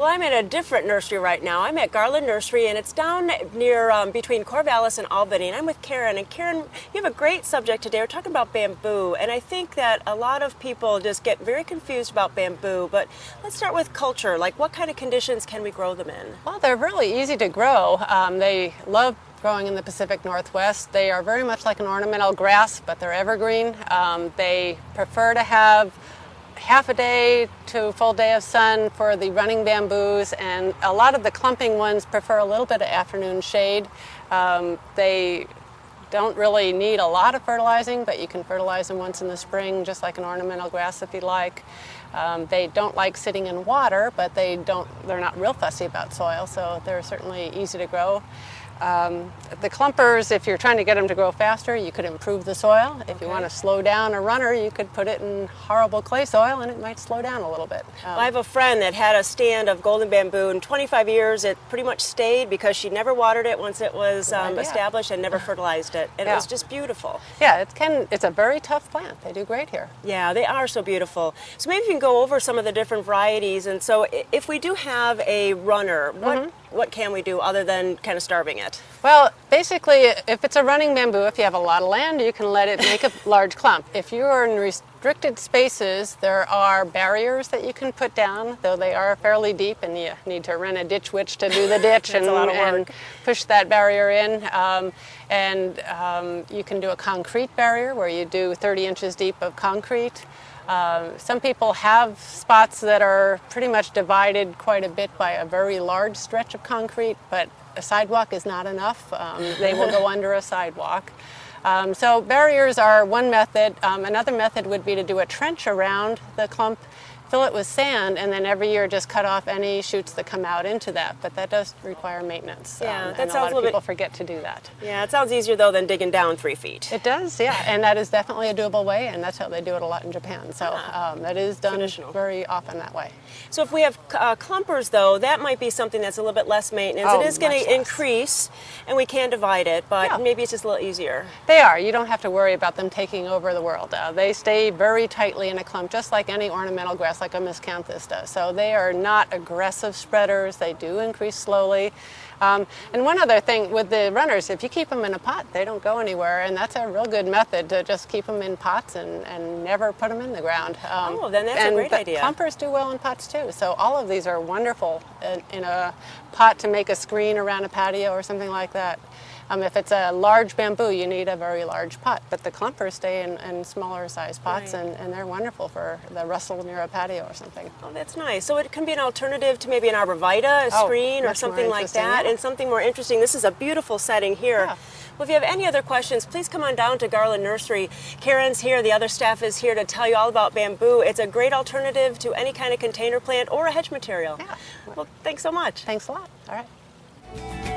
Well, I'm at a different nursery right now. I'm at Garland Nursery, and it's down near between Corvallis and Albany. And I'm with Karen. And Karen, you have a great subject today. We're talking about bamboo, and I think that a lot of people just get very confused about bamboo. But let's start with culture. Like, what kind of conditions can we grow them in? Well, they're really easy to grow. They love growing in the Pacific Northwest. They are very much like an ornamental grass, but they're evergreen. They prefer to have half a day to a full day of sun for the running bamboos, and a lot of the clumping ones prefer a little bit of afternoon shade. They don't really need a lot of fertilizing, but you can fertilize them once in the spring, just like an ornamental grass if you like. They don't like sitting in water, but they're not real fussy about soil, so they're certainly easy to grow. The clumpers, if you're trying to get them to grow faster, you could improve the soil. If you want to slow down a runner, you could put it in horrible clay soil and it might slow down a little bit. Well, I have a friend that had a stand of golden bamboo. In 25 years, it pretty much stayed because she never watered it once it was established and never fertilized it. And it was just beautiful. Yeah, it's a very tough plant. They do great here. Yeah, they are so beautiful. So maybe you can go over some of the different varieties. And so if we do have a runner, what can we do other than kind of starving it? Well, basically, if it's a running bamboo, if you have a lot of land, you can let it make a large clump. If you are in restricted spaces, there are barriers that you can put down, though they are fairly deep, and you need to rent a ditch witch to do the ditch and push that barrier in. You can do a concrete barrier where you do 30 inches deep of concrete. Some people have spots that are pretty much divided quite a bit by a very large stretch of concrete, but a sidewalk is not enough. They will go under a sidewalk. So barriers are one method. Another method would be to do a trench around the clump, fill it with sand, and then every year just cut off any shoots that come out into that. But that does require maintenance. Yeah, that and sounds a lot of people forget to do that. Yeah, it sounds easier though than digging down 3 feet. It does, yeah, and that is definitely a doable way, and that's how they do it a lot in Japan. So that is done very often that way. So if we have clumpers though, that might be something that's a little bit less maintenance. It is going to increase, and we can divide it, but maybe it's just a little easier. They are. You don't have to worry about them taking over the world. They stay very tightly in a clump, just like any ornamental grass, like a miscanthus does. So they are not aggressive spreaders. They do increase slowly. And one other thing with the runners, if you keep them in a pot, they don't go anywhere, and that's a real good method to just keep them in pots and never put them in the ground. Then that's a great idea. Clumpers do well in pots too, so all of these are wonderful in a pot to make a screen around a patio or something like that. If it's a large bamboo, you need a very large pot, but the clumpers stay in smaller size pots, and they're wonderful for the rustle near a patio or something. Oh, that's nice. So it can be an alternative to maybe an arborvitae, a screen, or something like that, and something more interesting. This is a beautiful setting here. Yeah. Well, if you have any other questions, please come on down to Garland Nursery. Karen's here, the other staff is here to tell you all about bamboo. It's a great alternative to any kind of container plant or a hedge material. Yeah. Well, thanks so much. Thanks a lot. All right.